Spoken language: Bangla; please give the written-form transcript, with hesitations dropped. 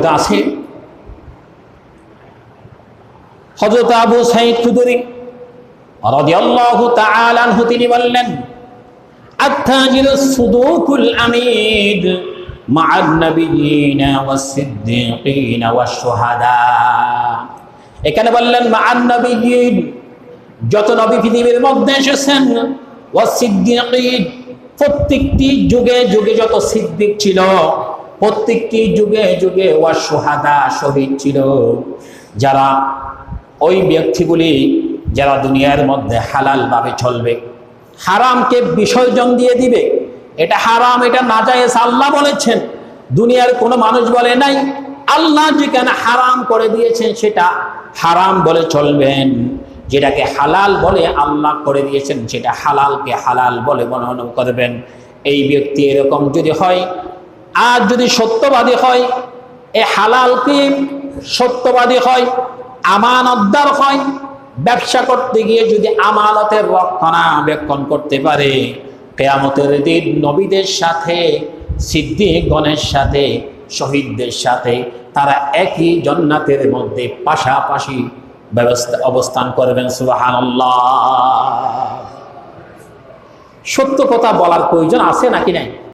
মধ্যে আছে হযরত আবু সাঈদ খুদরি রাদিয়াল্লাহু তাআলা আনহু তিনি বললেন আত-তাজিরুস সুদুকুল আমিদ মা'আন নাবিয়িনা ওয়াস-সিদ্দীকিনা ওয়াশ-শুহাদা। এখানে বললেন মা'আন নাবিয়িন, যত নবী পৃথিবীর মধ্যে এসেছেন, ওয়াস-সিদ্দীকিন, প্রত্যেকটি যুগে যুগে যত সিদ্দিক ছিল, প্রত্যেকটি যুগে যুগে ওয়াশ-শুহাদা, শহীদ ছিল। যারা ওই ব্যক্তিগুলি যারা দুনিয়ার মধ্যে হালাল ভাবে চলবে, হারামকে বিসর্জন দিয়ে দিবে, এটা হারাম এটা নাজায়েজ আল্লাহ বলেছেন, দুনিয়ার কোনো মানুষ বলে নাই। আল্লাহ যেখানে হারাম করে দিয়েছেন সেটা হারাম বলে চলবেন, যেটাকে হালাল বলে আল্লাহ করে দিয়েছেন সেটা হালালকে হালাল বলে মনে করবেন। এই ব্যক্তি এরকম যদি হয়, আর যদি সত্যবাদী হয়, এই হালালকে সত্যবাদী হয়, আমানতদার হয়, ব্যবসা করতে গিয়ে যদি আমানতের রক্ষণাবেক্ষণ করতে পারে, কিয়ামতের দিন নবীদের সাথে, সিদ্দিকগণের সাথে, শহীদদের সাথে তারা একই জান্নাতের মধ্যে পাশাপাশি অবস্থান করবেন। সুবহানাল্লাহ। সত্য কথা বলার প্রয়োজন আছে নাকি নাই?